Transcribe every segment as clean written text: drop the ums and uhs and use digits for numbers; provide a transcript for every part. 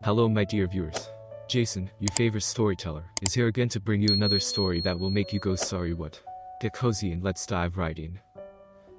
Hello my dear viewers. Jason, your favorite storyteller, is here again to bring you another story that will make you go sorry what. Get cozy and let's dive right in.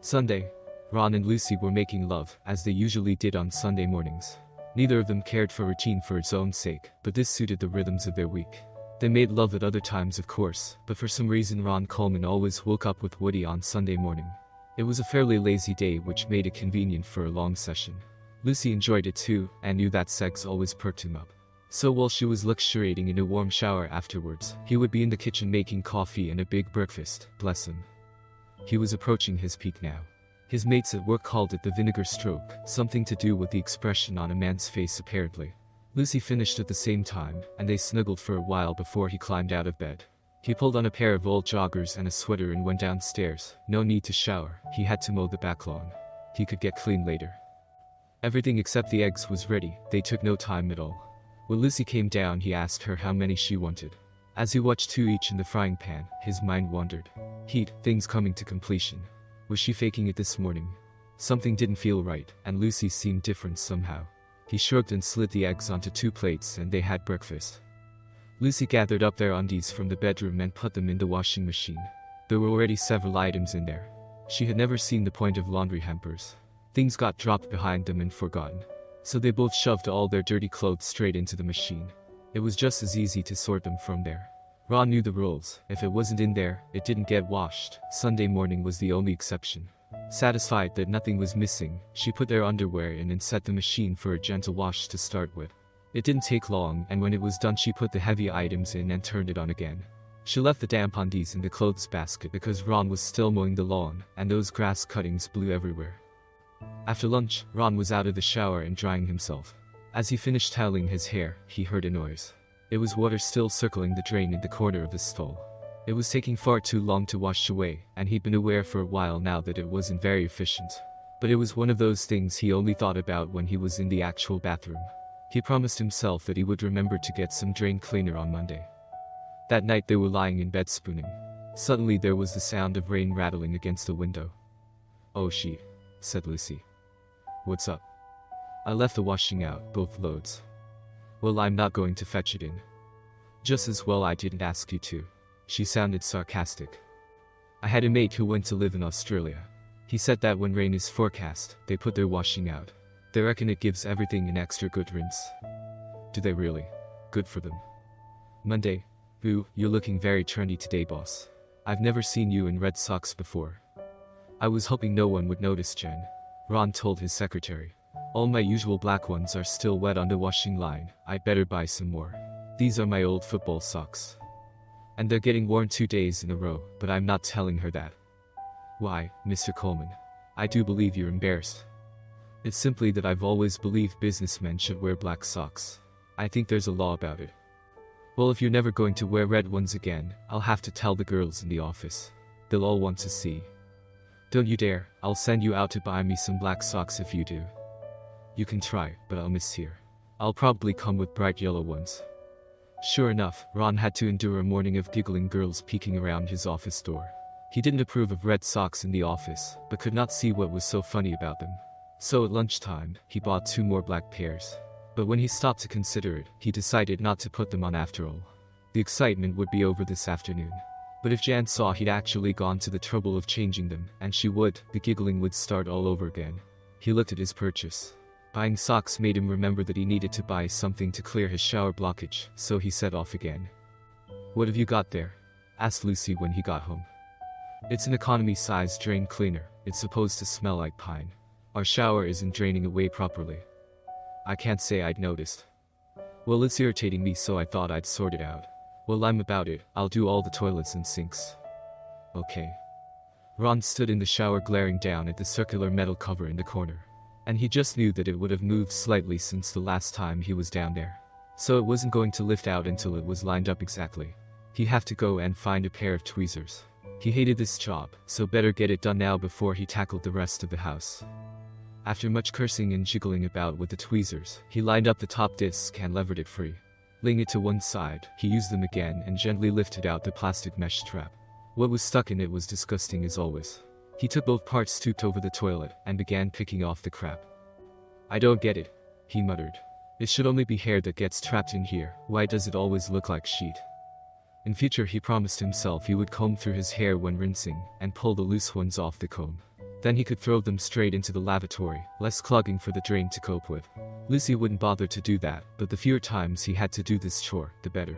Sunday. Ron and Lucy were making love, as they usually did on Sunday mornings. Neither of them cared for routine for its own sake, but this suited the rhythms of their week. They made love at other times of course, but for some reason Ron Coleman always woke up with Woody on Sunday morning. It was a fairly lazy day which made it convenient for a long session. Lucy enjoyed it too, and knew that sex always perked him up. So while she was luxuriating in a warm shower afterwards, he would be in the kitchen making coffee and a big breakfast, bless him. He was approaching his peak now. His mates at work called it the vinegar stroke, something to do with the expression on a man's face apparently. Lucy finished at the same time, and they snuggled for a while before he climbed out of bed. He pulled on a pair of old joggers and a sweater and went downstairs. No need to shower, he had to mow the back lawn. He could get clean later. Everything except the eggs was ready, they took no time at all. When Lucy came down he asked her how many she wanted. As he watched two each in the frying pan, his mind wandered. Heat, things coming to completion. Was she faking it this morning? Something didn't feel right, and Lucy seemed different somehow. He shrugged and slid the eggs onto two plates and they had breakfast. Lucy gathered up their undies from the bedroom and put them in the washing machine. There were already several items in there. She had never seen the point of laundry hampers. Things got dropped behind them and forgotten. So they both shoved all their dirty clothes straight into the machine. It was just as easy to sort them from there. Ron knew the rules. If it wasn't in there, it didn't get washed. Sunday morning was the only exception. Satisfied that nothing was missing, she put their underwear in and set the machine for a gentle wash to start with. It didn't take long, and when it was done she put the heavy items in and turned it on again. She left the damp undies in the clothes basket because Ron was still mowing the lawn, and those grass cuttings blew everywhere. After lunch, Ron was out of the shower and drying himself. As he finished toweling his hair, he heard a noise. It was water still circling the drain in the corner of the stall. It was taking far too long to wash away, and he'd been aware for a while now that it wasn't very efficient. But it was one of those things he only thought about when he was in the actual bathroom. He promised himself that he would remember to get some drain cleaner on Monday. That night they were lying in bed spooning. Suddenly there was the sound of rain rattling against the window. "Oh she," said Lucy. "What's up?" "I left the washing out, both loads." "Well, I'm not going to fetch it in." "Just as well I didn't ask you to." She sounded sarcastic. "I had a mate who went to live in Australia. He said that when rain is forecast, they put their washing out. They reckon it gives everything an extra good rinse." "Do they really? Good for them." Monday. "Boo, you're looking very trendy today, boss. I've never seen you in red socks before." "I was hoping no one would notice, Jen," Ron told his secretary. "All my usual black ones are still wet on the washing line. I'd better buy some more. These are my old football socks. And they're getting worn 2 days in a row, but I'm not telling her that." "Why, Mr. Coleman? I do believe you're embarrassed." "It's simply that I've always believed businessmen should wear black socks. I think there's a law about it." "Well, if you're never going to wear red ones again, I'll have to tell the girls in the office. They'll all want to see." "Don't you dare, I'll send you out to buy me some black socks if you do." "You can try, but I'll miss here. I'll probably come with bright yellow ones." Sure enough, Ron had to endure a morning of giggling girls peeking around his office door. He didn't approve of red socks in the office, but could not see what was so funny about them. So at lunchtime, he bought 2 more black pairs. But when he stopped to consider it, he decided not to put them on after all. The excitement would be over this afternoon. But if Jan saw he'd actually gone to the trouble of changing them, and she would, the giggling would start all over again. He looked at his purchase. Buying socks made him remember that he needed to buy something to clear his shower blockage, so he set off again. "What have you got there?" asked Lucy when he got home. "It's an economy-sized drain cleaner. It's supposed to smell like pine. Our shower isn't draining away properly." "I can't say I'd noticed." "Well, it's irritating me, so I thought I'd sort it out." "Well, I'm about it. I'll do all the toilets and sinks." "Okay." Ron stood in the shower glaring down at the circular metal cover in the corner. And he just knew that it would have moved slightly since the last time he was down there. So it wasn't going to lift out until it was lined up exactly. He'd have to go and find a pair of tweezers. He hated this job, so better get it done now before he tackled the rest of the house. After much cursing and jiggling about with the tweezers, he lined up the top disc and levered it free. Laying it to one side, he used them again and gently lifted out the plastic mesh strap. What was stuck in it was disgusting as always. He took both parts, stooped over the toilet, and began picking off the crap. "I don't get it," he muttered. It should only be hair that gets trapped in here. Why does it always look like sheet? In future he promised himself he would comb through his hair when rinsing, and pull the loose ones off the comb. Then he could throw them straight into the lavatory, less clogging for the drain to cope with. Lucy wouldn't bother to do that, but the fewer times he had to do this chore, the better.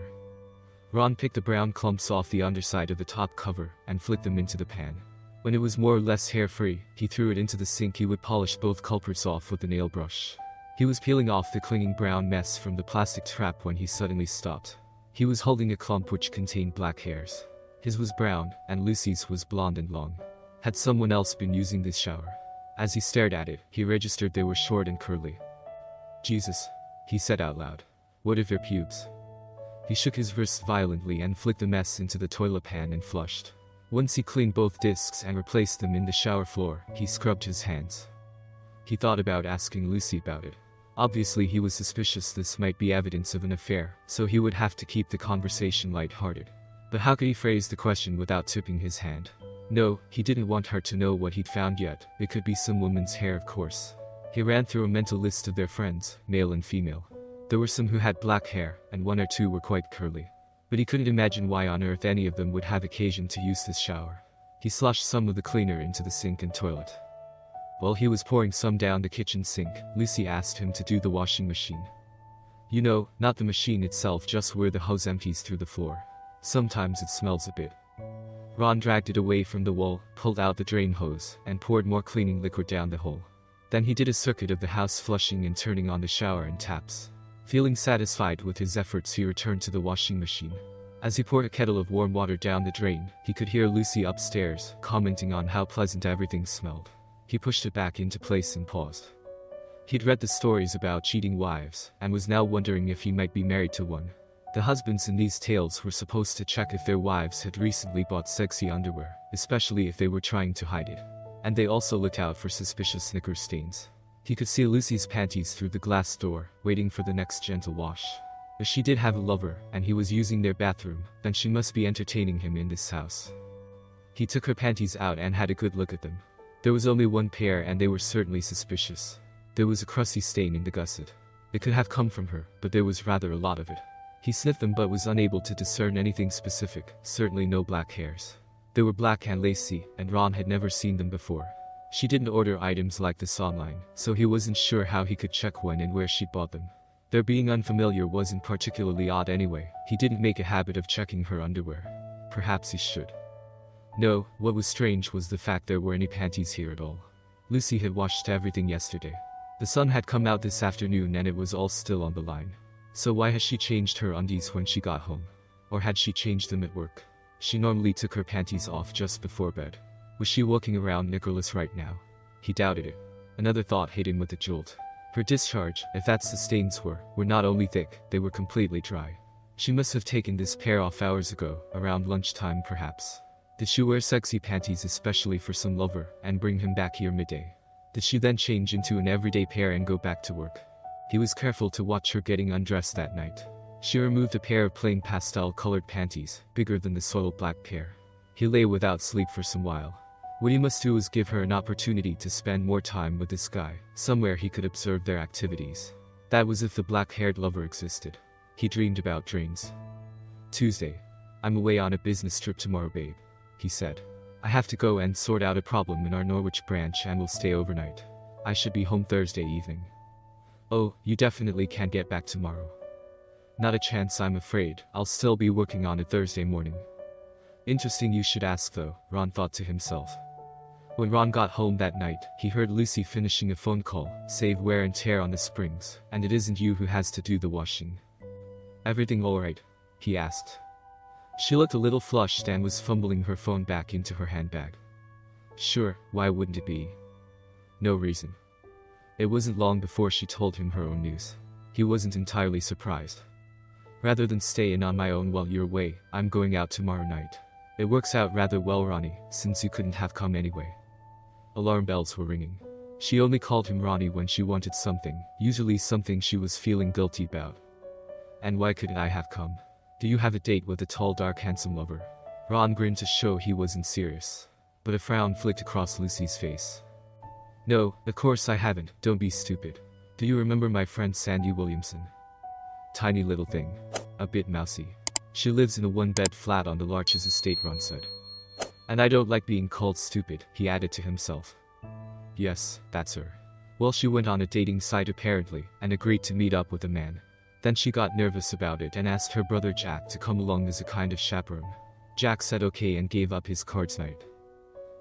Ron picked the brown clumps off the underside of the top cover, and flicked them into the pan. When it was more or less hair-free, he threw it into the sink. He would polish both culprits off with the nail brush. He was peeling off the clinging brown mess from the plastic trap when he suddenly stopped. He was holding a clump which contained black hairs. His was brown, and Lucy's was blonde and long. Had someone else been using this shower? As he stared at it, he registered they were short and curly. Jesus, he said out loud. What if they're pubes? He shook his wrist violently and flicked the mess into the toilet pan and flushed. Once he cleaned both discs and replaced them in the shower floor, he scrubbed his hands. He thought about asking Lucy about it. Obviously he was suspicious this might be evidence of an affair, so he would have to keep the conversation light-hearted. But how could he phrase the question without tipping his hand? No, he didn't want her to know what he'd found yet. It could be some woman's hair, of course. He ran through a mental list of their friends, male and female. There were some who had black hair, and one or two were quite curly. But he couldn't imagine why on earth any of them would have occasion to use this shower. He sloshed some of the cleaner into the sink and toilet. While he was pouring some down the kitchen sink, Lucy asked him to do the washing machine. You know, not the machine itself, just where the hose empties through the floor. Sometimes it smells a bit. Ron dragged it away from the wall, pulled out the drain hose, and poured more cleaning liquid down the hole. Then he did a circuit of the house, flushing and turning on the shower and taps. Feeling satisfied with his efforts, he returned to the washing machine. As he poured a kettle of warm water down the drain, he could hear Lucy upstairs, commenting on how pleasant everything smelled. He pushed it back into place and paused. He'd read the stories about cheating wives, and was now wondering if he might be married to one. The husbands in these tales were supposed to check if their wives had recently bought sexy underwear, especially if they were trying to hide it. And they also looked out for suspicious Snickers stains. He could see Lucy's panties through the glass door, waiting for the next gentle wash. If she did have a lover, and he was using their bathroom, then she must be entertaining him in this house. He took her panties out and had a good look at them. There was only one pair, and they were certainly suspicious. There was a crusty stain in the gusset. It could have come from her, but there was rather a lot of it. He sniffed them but was unable to discern anything specific, certainly no black hairs. They were black and lacy, and Ron had never seen them before. She didn't order items like this online, so he wasn't sure how he could check when and where she'd bought them. Their being unfamiliar wasn't particularly odd anyway. He didn't make a habit of checking her underwear. Perhaps he should. No, what was strange was the fact there were any panties here at all. Lucy had washed everything yesterday. The sun had come out this afternoon and it was all still on the line. So why has she changed her undies when she got home? Or had she changed them at work? She normally took her panties off just before bed. Was she walking around Nicholas right now? He doubted it. Another thought hit him with a jolt. Her discharge, if that's the stains were not only thick, they were completely dry. She must have taken this pair off hours ago, around lunchtime perhaps. Did she wear sexy panties especially for some lover, and bring him back here midday? Did she then change into an everyday pair and go back to work? He was careful to watch her getting undressed that night. She removed a pair of plain pastel-colored panties, bigger than the soiled black pair. He lay without sleep for some while. What he must do was give her an opportunity to spend more time with this guy, somewhere he could observe their activities. That was if the black-haired lover existed. He dreamed about drains. Tuesday. I'm away on a business trip tomorrow, babe, he said. I have to go and sort out a problem in our Norwich branch and will stay overnight. I should be home Thursday evening. Oh, you definitely can't get back tomorrow. Not a chance, I'm afraid. I'll still be working on it Thursday morning. Interesting you should ask though, Ron thought to himself. When Ron got home that night, he heard Lucy finishing a phone call, save wear and tear on the springs, and it isn't you who has to do the washing. Everything alright? He asked. She looked a little flushed and was fumbling her phone back into her handbag. Sure, why wouldn't it be? No reason. It wasn't long before she told him her own news. He wasn't entirely surprised. Rather than stay in on my own while you're away, I'm going out tomorrow night. It works out rather well, Ronnie, since you couldn't have come anyway. Alarm bells were ringing. She only called him Ronnie when she wanted something, usually something she was feeling guilty about. And why couldn't I have come? Do you have a date with a tall, dark, handsome lover? Ron grinned to show he wasn't serious. But a frown flicked across Lucy's face. No, of course I haven't, don't be stupid. Do you remember my friend Sandi Williamson? Tiny little thing. A bit mousy. She lives in a one-bed flat on the Larches estate, Ron said. And I don't like being called stupid, he added to himself. Yes, that's her. Well, she went on a dating site apparently, and agreed to meet up with a man. Then she got nervous about it and asked her brother Jack to come along as a kind of chaperone. Jack said okay and gave up his cards night.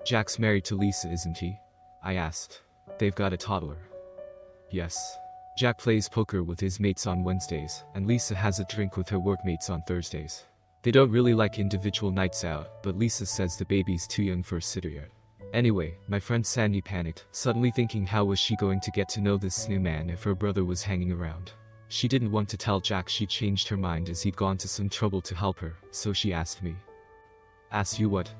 Jack's married to Lisa, isn't he? I asked. They've got a toddler. Yes. Jack plays poker with his mates on Wednesdays, and Lisa has a drink with her workmates on Thursdays. They don't really like individual nights out, but Lisa says the baby's too young for a sitter yet. Anyway, my friend Sandi panicked, suddenly thinking how was she going to get to know this new man if her brother was hanging around. She didn't want to tell Jack she changed her mind as he'd gone to some trouble to help her, so she asked me. Asked you what?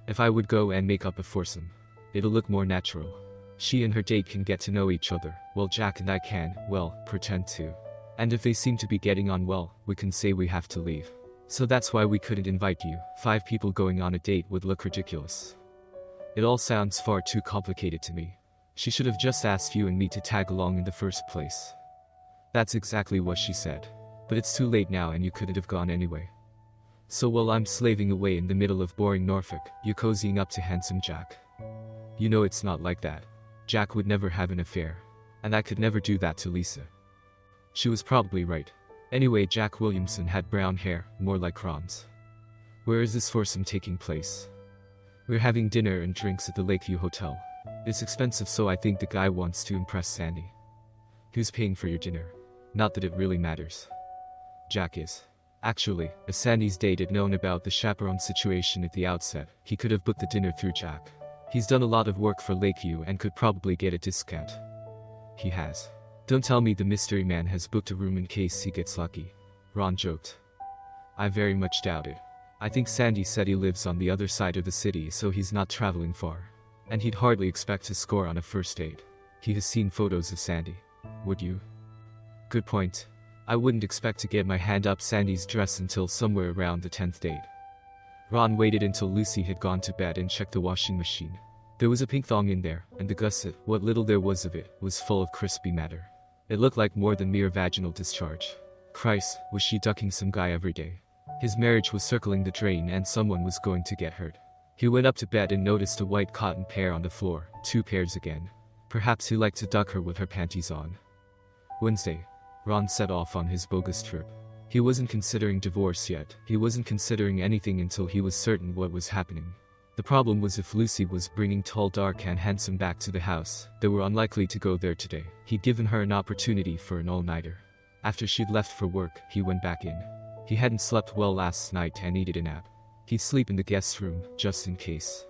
If I would go and make up a foursome. It'll look more natural. She and her date can get to know each other, while Jack and I can, well, pretend to. And if they seem to be getting on well, we can say we have to leave. So that's why we couldn't invite you. 5 people going on a date would look ridiculous. It all sounds far too complicated to me. She should have just asked you and me to tag along in the first place. That's exactly what she said. But it's too late now and you couldn't have gone anyway. So while I'm slaving away in the middle of boring Norfolk, you're cozying up to handsome Jack. You know it's not like that. Jack would never have an affair. And I could never do that to Lisa. She was probably right. Anyway, Jack Williamson had brown hair, more like Ron's. Where is this foursome taking place? We're having dinner and drinks at the Lakeview Hotel. It's expensive, so I think the guy wants to impress Sandi. Who's paying for your dinner? Not that it really matters. Jack is. Actually, if Sandi's date had known about the chaperone situation at the outset, he could have booked the dinner through Jack. He's done a lot of work for Lakeview and could probably get a discount. He has. Don't tell me the mystery man has booked a room in case he gets lucky. Ron joked. I very much doubt it. I think Sandi said he lives on the other side of the city, so he's not traveling far. And he'd hardly expect to score on a first date. He has seen photos of Sandi. Would you? Good point. I wouldn't expect to get my hand up Sandi's dress until somewhere around the 10th date. Ron waited until Lucy had gone to bed and checked the washing machine. There was a pink thong in there, and the gusset, what little there was of it, was full of crispy matter. It looked like more than mere vaginal discharge. Christ, was she ducking some guy every day? His marriage was circling the drain and someone was going to get hurt. He went up to bed and noticed a white cotton pair on the floor, 2 pairs again. Perhaps he liked to duck her with her panties on. Wednesday. Ron set off on his bogus trip. He wasn't considering divorce yet. He wasn't considering anything until he was certain what was happening. The problem was if Lucy was bringing tall, dark and handsome back to the house, they were unlikely to go there today. He'd given her an opportunity for an all-nighter. After she'd left for work, he went back in. He hadn't slept well last night and needed a nap. He'd sleep in the guest room, just in case.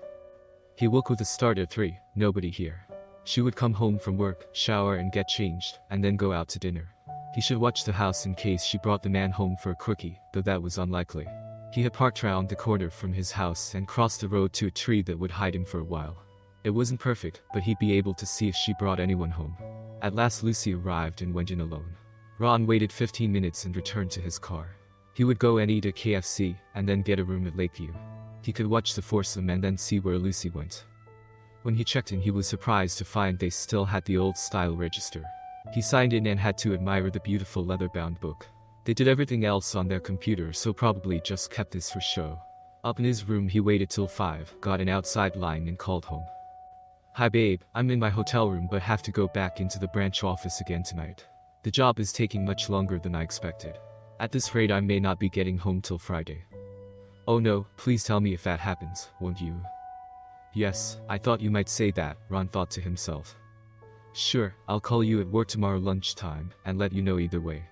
He woke with a start at 3, nobody here. She would come home from work, shower and get changed, and then go out to dinner. He should watch the house in case she brought the man home for a quickie, though that was unlikely. He had parked round the corner from his house and crossed the road to a tree that would hide him for a while. It wasn't perfect, but he'd be able to see if she brought anyone home. At last Lucy arrived and went in alone. Ron waited 15 minutes and returned to his car. He would go and eat at KFC, and then get a room at Lakeview. He could watch the foursome and then see where Lucy went. When he checked in, he was surprised to find they still had the old-style register. He signed in and had to admire the beautiful leather-bound book. They did everything else on their computer, so probably just kept this for show. Up in his room he waited till 5, got an outside line and called home. Hi babe, I'm in my hotel room but have to go back into the branch office again tonight. The job is taking much longer than I expected. At this rate I may not be getting home till Friday. Oh no, please tell me if that happens, won't you? Yes, I thought you might say that, Ron thought to himself. Sure, I'll call you at work tomorrow lunchtime, and let you know either way.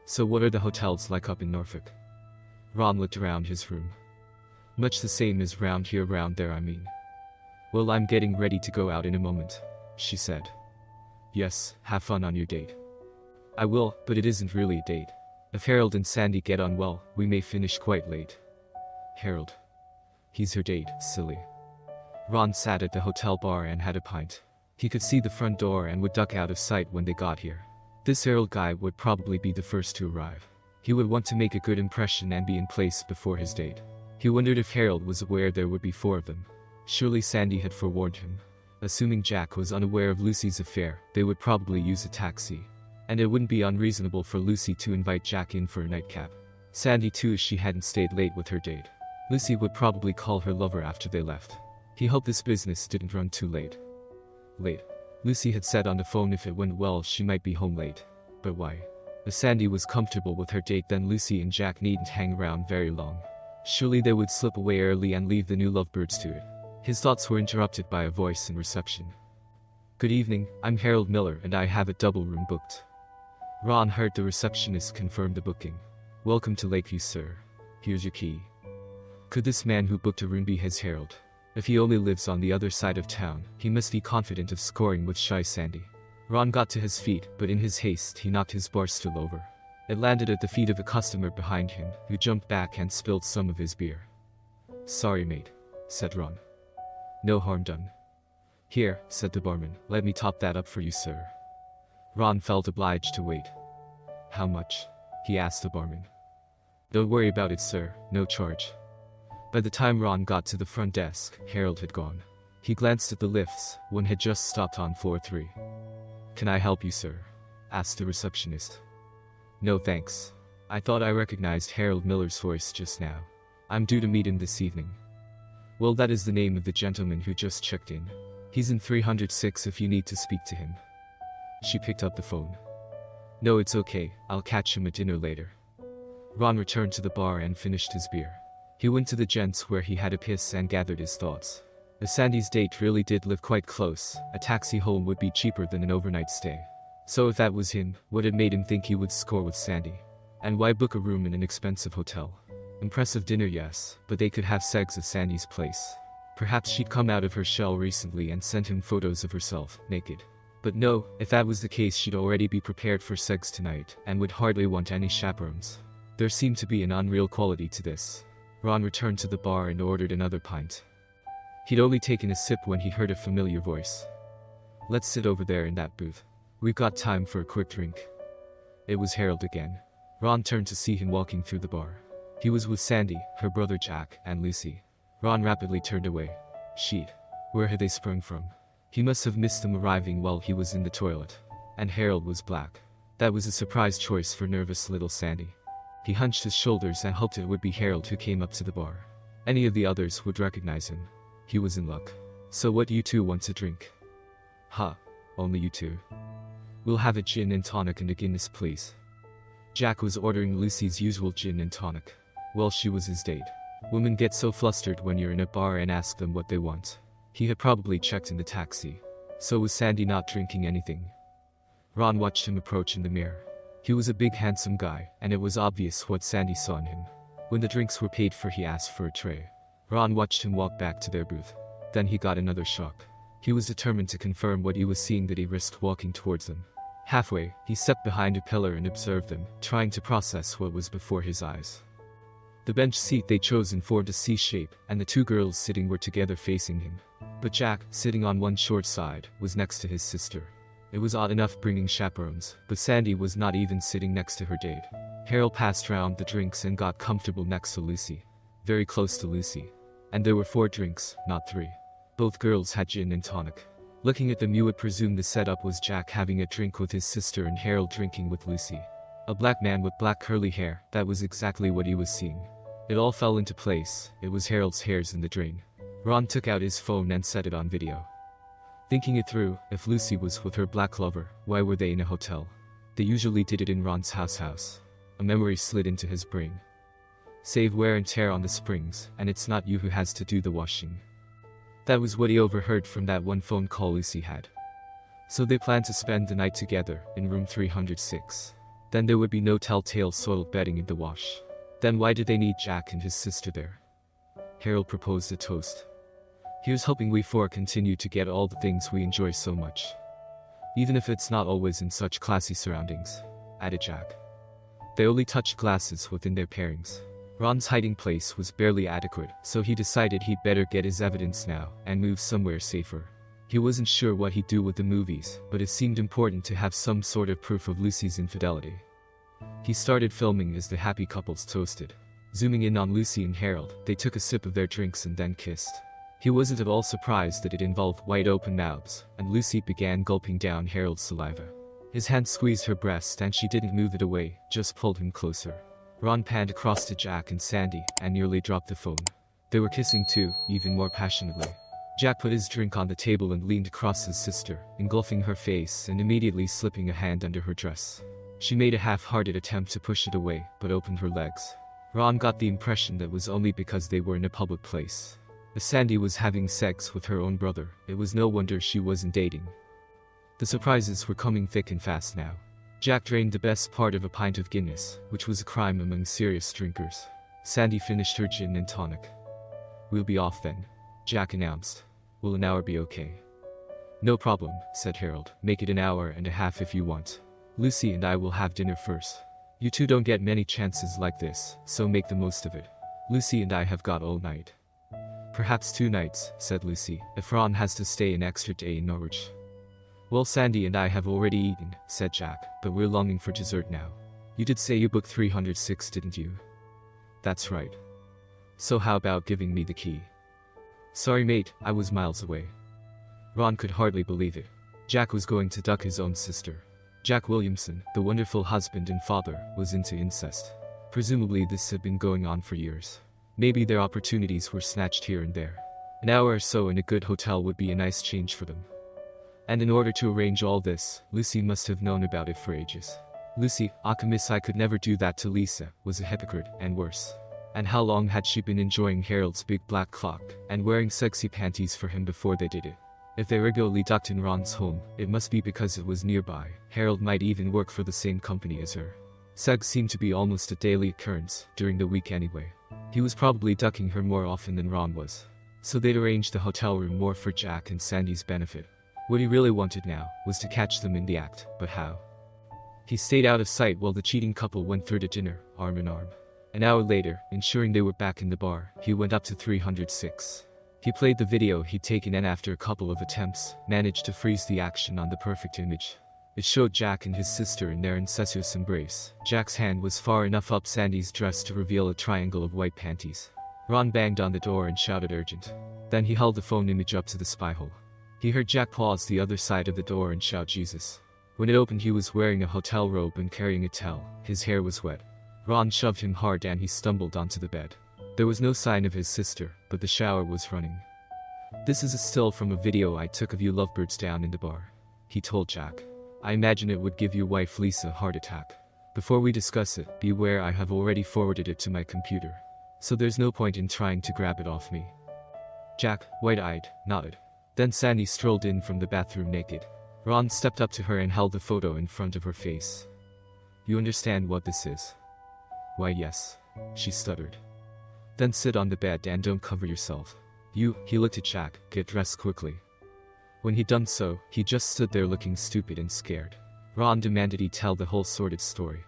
So what are the hotels like up in Norfolk? Ron looked around his room. Much the same as round here, round there I mean. Well, I'm getting ready to go out in a moment, she said. Yes, have fun on your date. I will, but it isn't really a date. If Harold and Sandi get on well, we may finish quite late. Harold. He's her date, silly. Ron sat at the hotel bar and had a pint. He could see the front door and would duck out of sight when they got here. This Harold guy would probably be the first to arrive. He would want to make a good impression and be in place before his date. He wondered if Harold was aware there would be 4 of them. Surely Sandi had forewarned him. Assuming Jack was unaware of Lucy's affair, they would probably use a taxi. And it wouldn't be unreasonable for Lucy to invite Jack in for a nightcap. Sandi too, she hadn't stayed late with her date. Lucy would probably call her lover after they left. He hoped this business didn't run too late. Lucy had said on the phone if it went well she might be home late. But why? If Sandi was comfortable with her date, then Lucy and Jack needn't hang around very long. Surely they would slip away early and leave the new lovebirds to it. His thoughts were interrupted by a voice in reception. "Good evening, I'm Harold Miller and I have a double room booked." Ron heard the receptionist confirm the booking. "Welcome to Lakeview, sir. Here's your key." Could this man who booked a room be his Harold? If he only lives on the other side of town, he must be confident of scoring with shy Sandi. Ron got to his feet, but in his haste he knocked his bar stool over. It landed at the feet of a customer behind him, who jumped back and spilled some of his beer. "Sorry, mate," said Ron. "No harm done." "Here," said the barman, "let me top that up for you, sir." Ron felt obliged to wait. "How much?" he asked the barman. "Don't worry about it, sir, no charge." By the time Ron got to the front desk, Harold had gone. He glanced at the lifts, one had just stopped on floor 3. "Can I help you, sir?" asked the receptionist. "No thanks. I thought I recognized Harold Miller's voice just now. I'm due to meet him this evening." "Well, that is the name of the gentleman who just checked in. He's in 306 if you need to speak to him." She picked up the phone. "No, it's okay, I'll catch him at dinner later." Ron returned to the bar and finished his beer. He went to the gents where he had a piss and gathered his thoughts. If Sandi's date really did live quite close, a taxi home would be cheaper than an overnight stay. So if that was him, what had made him think he would score with Sandi? And why book a room in an expensive hotel? Impressive dinner, yes, but they could have sex at Sandi's place. Perhaps she'd come out of her shell recently and sent him photos of herself, naked. But no, if that was the case she'd already be prepared for sex tonight, and would hardly want any chaperones. There seemed to be an unreal quality to this. Ron returned to the bar and ordered another pint. He'd only taken a sip when he heard a familiar voice. "Let's sit over there in that booth. We've got time for a quick drink." It was Harold again. Ron turned to see him walking through the bar. He was with Sandi, her brother Jack, and Lucy. Ron rapidly turned away. Sheet. Where had they sprung from? He must have missed them arriving while he was in the toilet. And Harold was black. That was a surprise choice for nervous little Sandi. He hunched his shoulders and hoped it would be Harold who came up to the bar. Any of the others would recognize him. He was in luck. "So what do you two want to drink?" "Huh, only you two." "We'll have a gin and tonic and a Guinness, please." Jack was ordering Lucy's usual gin and tonic. Well, she was his date. Women get so flustered when you're in a bar and ask them what they want. He had probably checked in the taxi. So was Sandi not drinking anything? Ron watched him approach in the mirror. He was a big handsome guy, and it was obvious what Sandi saw in him. When the drinks were paid for, he asked for a tray. Ron watched him walk back to their booth. Then he got another shock. He was determined to confirm what he was seeing, that he risked walking towards them. Halfway, he stepped behind a pillar and observed them, trying to process what was before his eyes. The bench seat they'd chosen formed a C shape, and the two girls sitting were together facing him. But Jack, sitting on one short side, was next to his sister. It was odd enough bringing chaperones, but Sandi was not even sitting next to her date. Harold passed round the drinks and got comfortable next to Lucy. Very close to Lucy. And there were 4 drinks, not 3. Both girls had gin and tonic. Looking at them, you would presume the setup was Jack having a drink with his sister and Harold drinking with Lucy. A black man with black curly hair, that was exactly what he was seeing. It all fell into place. It was Harold's hairs in the drain. Ron took out his phone and set it on video. Thinking it through, if Lucy was with her black lover, why were they in a hotel? They usually did it in Ron's house. A memory slid into his brain. Save wear and tear on the springs, and it's not you who has to do the washing. That was what he overheard from that one phone call Lucy had. So they planned to spend the night together, in room 306. Then there would be no telltale soiled bedding in the wash. Then why did they need Jack and his sister there? Harold proposed a toast. Here's hoping we 4 continue to get all the things we enjoy so much. Even if it's not always in such classy surroundings, added Jack. They only touched glasses within their pairings. Ron's hiding place was barely adequate, so he decided he'd better get his evidence now and move somewhere safer. He wasn't sure what he'd do with the movies, but it seemed important to have some sort of proof of Lucy's infidelity. He started filming as the happy couples toasted. Zooming in on Lucy and Harold, they took a sip of their drinks and then kissed. He wasn't at all surprised that it involved wide open mouths, and Lucy began gulping down Harold's saliva. His hand squeezed her breast and she didn't move it away, just pulled him closer. Ron panned across to Jack and Sandi, and nearly dropped the phone. They were kissing too, even more passionately. Jack put his drink on the table and leaned across his sister, engulfing her face and immediately slipping a hand under her dress. She made a half-hearted attempt to push it away, but opened her legs. Ron got the impression that was only because they were in a public place. If Sandi was having sex with her own brother, it was no wonder she wasn't dating. The surprises were coming thick and fast now. Jack drained the best part of a pint of Guinness, which was a crime among serious drinkers. Sandi finished her gin and tonic. "We'll be off then," Jack announced. "Will an hour be okay?" "No problem," said Harold. "Make it an hour and a half if you want. Lucy and I will have dinner first. You two don't get many chances like this, so make the most of it. Lucy and I have got all night." "Perhaps 2 nights," said Lucy, "if Ron has to stay an extra day in Norwich." "Well, Sandi and I have already eaten," said Jack, "but we're longing for dessert now. You did say you booked 306, didn't you?" "That's right. So how about giving me the key?" "Sorry mate, I was miles away." Ron could hardly believe it. Jack was going to duck his own sister. Jack Williamson, the wonderful husband and father, was into incest. Presumably this had been going on for years. Maybe their opportunities were snatched here and there. An hour or so in a good hotel would be a nice change for them. And in order to arrange all this, Lucy must have known about it for ages. Lucy, miss, I could never do that to Lisa, was a hypocrite, and worse. And how long had she been enjoying Harold's big black clock, and wearing sexy panties for him before they did it? If they regularly ducked in Ron's home, it must be because it was nearby. Harold might even work for the same company as her. Sex seemed to be almost a daily occurrence, during the week anyway. He was probably ducking her more often than Ron was. So they'd arranged the hotel room more for Jack and Sandi's benefit. What he really wanted now was to catch them in the act, but how? He stayed out of sight while the cheating couple went through to dinner, arm in arm. An hour later, ensuring they were back in the bar, he went up to 306. He played the video he'd taken and after a couple of attempts, managed to freeze the action on the perfect image. It showed Jack and his sister in their incestuous embrace. Jack's hand was far enough up Sandi's dress to reveal a triangle of white panties. Ron banged on the door and shouted urgent. Then he held the phone image up to the spy hole. He heard Jack pause the other side of the door and shout Jesus. When it opened he was wearing a hotel robe and carrying a towel. His hair was wet. Ron shoved him hard and he stumbled onto the bed. There was no sign of his sister, but the shower was running. "This is a still from a video I took of you lovebirds down in the bar," he told Jack. "I imagine it would give your wife Lisa a heart attack. Before we discuss it, beware I have already forwarded it to my computer. So there's no point in trying to grab it off me." Jack, wide-eyed, nodded. Then Sandi strolled in from the bathroom naked. Ron stepped up to her and held the photo in front of her face. "You understand what this is?" "Why yes," she stuttered. "Then sit on the bed and don't cover yourself. He looked at Jack, "Get dressed quickly." When he'd done so, he just stood there looking stupid and scared. Ron demanded he tell the whole sordid story.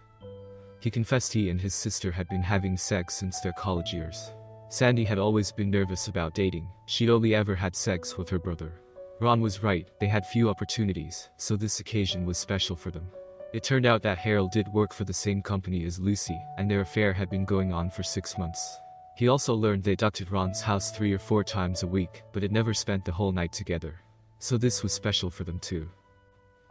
He confessed he and his sister had been having sex since their college years. Sandi had always been nervous about dating. She'd only ever had sex with her brother. Ron was right, they had few opportunities, so this occasion was special for them. It turned out that Harold did work for the same company as Lucy, and their affair had been going on for 6 months. He also learned they ducked at Ron's house 3 or 4 times a week, but had never spent the whole night together. So this was special for them too.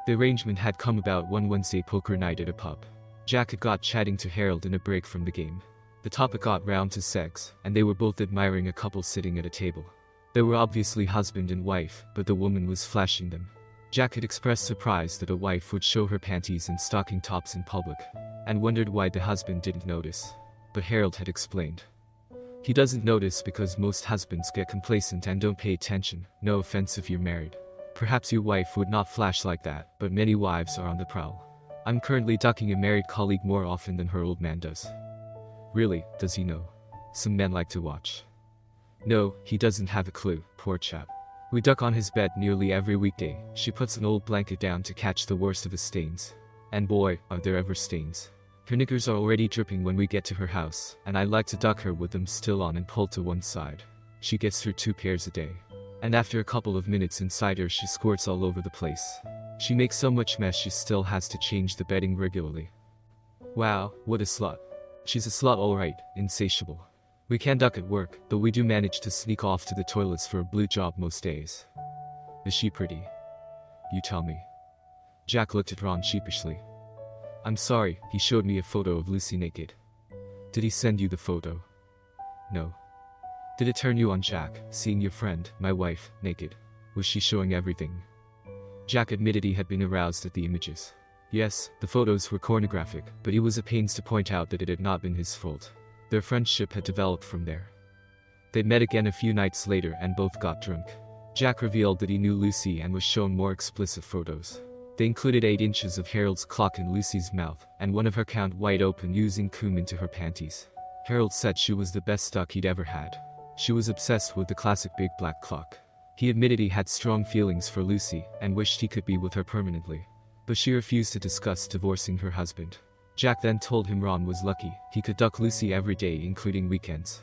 The arrangement had come about one Wednesday poker night at a pub. Jack had got chatting to Harold in a break from the game. The topic got round to sex, and they were both admiring a couple sitting at a table. They were obviously husband and wife, but the woman was flashing them. Jack had expressed surprise that a wife would show her panties and stocking tops in public, and wondered why the husband didn't notice. But Harold had explained. He doesn't notice because most husbands get complacent and don't pay attention. No offense if you're married. Perhaps your wife would not flash like that, but many wives are on the prowl. I'm currently ducking a married colleague more often than her old man does. Really, does he know? Some men like to watch. No, he doesn't have a clue, poor chap. We duck on his bed nearly every weekday. She puts an old blanket down to catch the worst of his stains. And boy, are there ever stains. Her knickers are already dripping when we get to her house, and I like to duck her with them still on and pulled to one side. She gets through 2 pairs a day. And after a couple of minutes inside her she squirts all over the place. She makes so much mess she still has to change the bedding regularly. Wow, what a slut. She's a slut alright, insatiable. We can duck at work, though we do manage to sneak off to the toilets for a blue job most days. Is she pretty? You tell me. Jack looked at Ron sheepishly. I'm sorry, he showed me a photo of Lucy naked. Did he send you the photo? No. Did it turn you on, Jack, seeing your friend, my wife, naked? Was she showing everything? Jack admitted he had been aroused at the images. Yes, the photos were pornographic, but he was at pains to point out that it had not been his fault. Their friendship had developed from there. They met again a few nights later and both got drunk. Jack revealed that he knew Lucy and was shown more explicit photos. They included 8 inches of Harold's clock in Lucy's mouth, and one of her count wide open using cum into her panties. Harold said she was the best duck he'd ever had. She was obsessed with the classic big black clock. He admitted he had strong feelings for Lucy and wished he could be with her permanently. But she refused to discuss divorcing her husband. Jack then told him Ron was lucky, he could duck Lucy every day including weekends.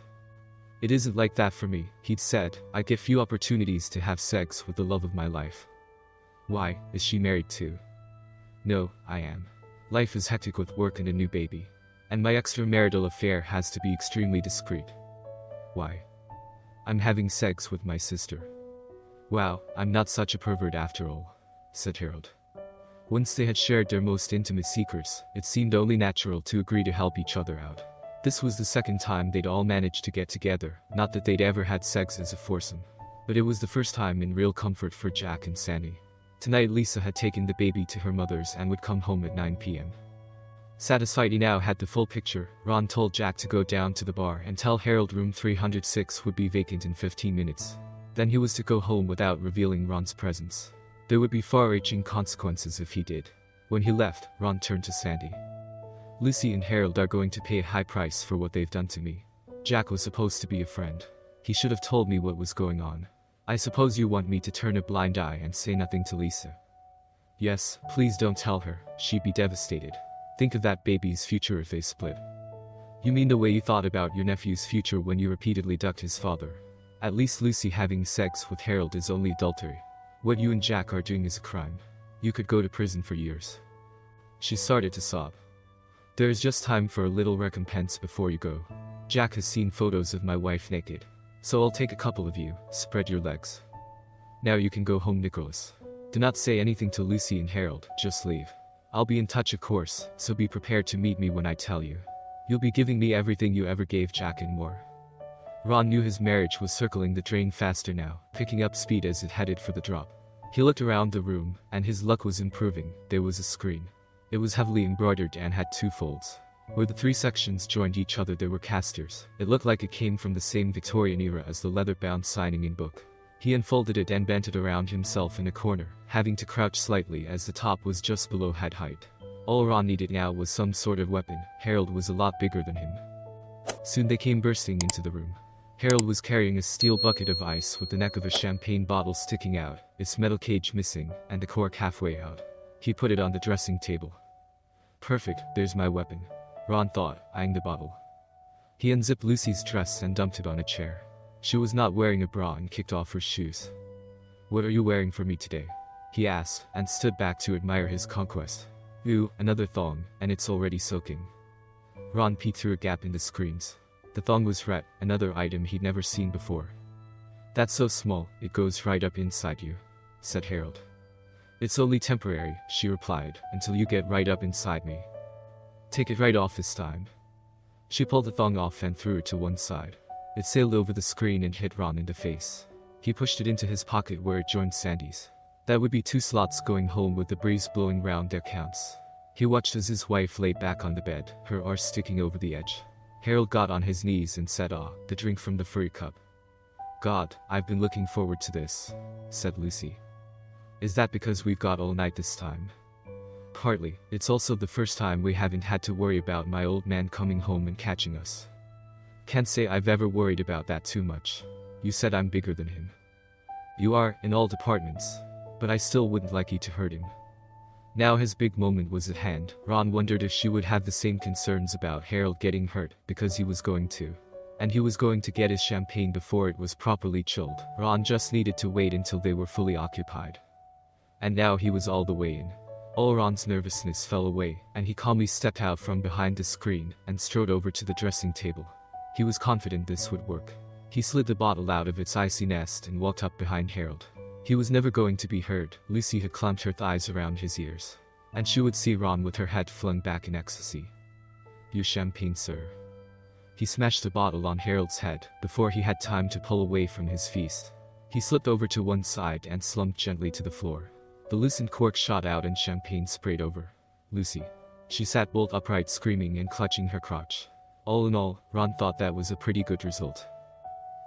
It isn't like that for me, he'd said. I get few opportunities to have sex with the love of my life. Why, is she married too? No, I am. Life is hectic with work and a new baby. And my extramarital affair has to be extremely discreet. Why? I'm having sex with my sister. Wow, I'm not such a pervert after all, said Harold. Once they had shared their most intimate secrets, it seemed only natural to agree to help each other out. This was the second time they'd all managed to get together, not that they'd ever had sex as a foursome. But it was the first time in real comfort for Jack and Sandi. Tonight Lisa had taken the baby to her mother's and would come home at 9 p.m. Satisfied he now had the full picture, Ron told Jack to go down to the bar and tell Harold room 306 would be vacant in 15 minutes. Then he was to go home without revealing Ron's presence. There would be far-reaching consequences if he did. When he left, Ron turned to Sandi. Lucy and Harold are going to pay a high price for what they've done to me. Jack was supposed to be a friend. He should have told me what was going on. I suppose you want me to turn a blind eye and say nothing to Lisa. Yes, please don't tell her, she'd be devastated. Think of that baby's future if they split. You mean the way you thought about your nephew's future when you repeatedly ducked his father? At least Lucy having sex with Harold is only adultery. What you and Jack are doing is a crime. You could go to prison for years. She started to sob. There is just time for a little recompense before you go. Jack has seen photos of my wife naked. So I'll take a couple of you, spread your legs. Now you can go home, Nicholas. Do not say anything to Lucy and Harold, just leave. I'll be in touch of course, so be prepared to meet me when I tell you. You'll be giving me everything you ever gave Jack and more. Ron knew his marriage was circling the drain faster now, picking up speed as it headed for the drop. He looked around the room, and his luck was improving. There was a screen. It was heavily embroidered and had 2 folds. Where the 3 sections joined each other there were casters. It looked like it came from the same Victorian era as the leather-bound signing-in book. He unfolded it and bent it around himself in a corner, having to crouch slightly as the top was just below head height. All Ron needed now was some sort of weapon. Harold was a lot bigger than him. Soon they came bursting into the room. Harold was carrying a steel bucket of ice with the neck of a champagne bottle sticking out, its metal cage missing, and the cork halfway out. He put it on the dressing table. Perfect, there's my weapon, Ron thought, eyeing the bottle. He unzipped Lucy's dress and dumped it on a chair. She was not wearing a bra and kicked off her shoes. What are you wearing for me today? He asked, and stood back to admire his conquest. Ooh, another thong, and it's already soaking. Ron peeked through a gap in the screens. The thong was red, another item he'd never seen before. That's so small, it goes right up inside you, said Harold. It's only temporary, she replied, until you get right up inside me. Take it right off this time. She pulled the thong off and threw it to one side. It sailed over the screen and hit Ron in the face. He pushed it into his pocket where it joined Sandi's. That would be 2 slots going home with the breeze blowing round their counts. He watched as his wife lay back on the bed, her arse sticking over the edge. Harold got on his knees and said, the drink from the furry cup. God, I've been looking forward to this, said Lucy. Is that because we've got all night this time? Partly, it's also the first time we haven't had to worry about my old man coming home and catching us. Can't say I've ever worried about that too much. You said I'm bigger than him. You are, in all departments. But I still wouldn't like you to hurt him. Now his big moment was at hand. Ron wondered if she would have the same concerns about Harold getting hurt, because he was going to. And he was going to get his champagne before it was properly chilled. Ron just needed to wait until they were fully occupied. And now he was all the way in. All Ron's nervousness fell away, and he calmly stepped out from behind the screen and strode over to the dressing table. He was confident this would work. He slid the bottle out of its icy nest and walked up behind Harold. He was never going to be heard. Lucy had clamped her thighs around his ears, and she would see Ron with her head flung back in ecstasy. "Your champagne, sir." He smashed the bottle on Harold's head before he had time to pull away from his feast. He slipped over to one side and slumped gently to the floor. The loosened cork shot out and champagne sprayed over Lucy. She sat bolt upright, screaming and clutching her crotch. All in all, Ron thought that was a pretty good result.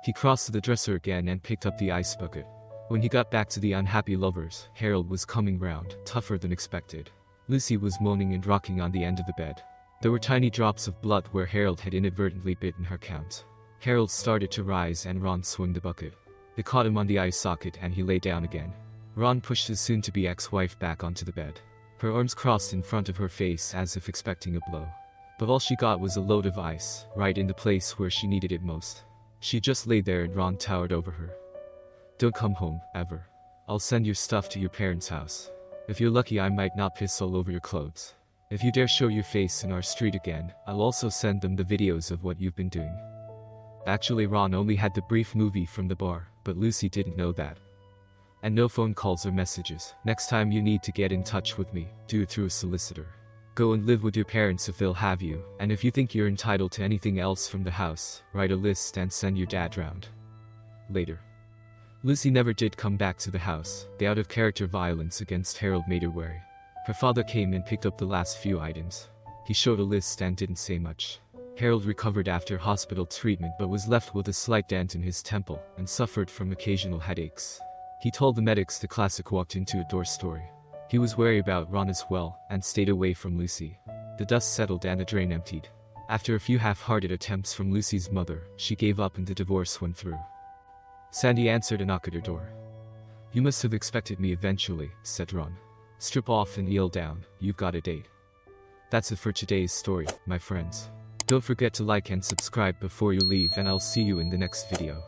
He crossed to the dresser again and picked up the ice bucket. When he got back to the unhappy lovers, Harold was coming round, tougher than expected. Lucy was moaning and rocking on the end of the bed. There were tiny drops of blood where Harold had inadvertently bitten her count. Harold started to rise and Ron swung the bucket. It caught him on the eye socket and he lay down again. Ron pushed his soon-to-be ex-wife back onto the bed. Her arms crossed in front of her face as if expecting a blow. But all she got was a load of ice, right in the place where she needed it most. She just lay there and Ron towered over her. "Don't come home, ever. I'll send your stuff to your parents' house. If you're lucky, I might not piss all over your clothes. If you dare show your face in our street again, I'll also send them the videos of what you've been doing." Actually, Ron only had the brief movie from the bar, but Lucy didn't know that. "And no phone calls or messages. Next time you need to get in touch with me, do it through a solicitor. Go and live with your parents if they'll have you, and if you think you're entitled to anything else from the house, write a list and send your dad round." Later. Lucy never did come back to the house. The out-of-character violence against Harold made her wary. Her father came and picked up the last few items. He showed a list and didn't say much. Harold recovered after hospital treatment but was left with a slight dent in his temple and suffered from occasional headaches. He told the medics the classic walked into a door story. He was wary about Ron as well and stayed away from Lucy. The dust settled and the drain emptied. After a few half-hearted attempts from Lucy's mother, she gave up and the divorce went through. Sandi answered a knock at her door. "You must have expected me eventually," said Ron. "Strip off and kneel down, you've got a date." That's it for today's story, my friends. Don't forget to like and subscribe before you leave and I'll see you in the next video.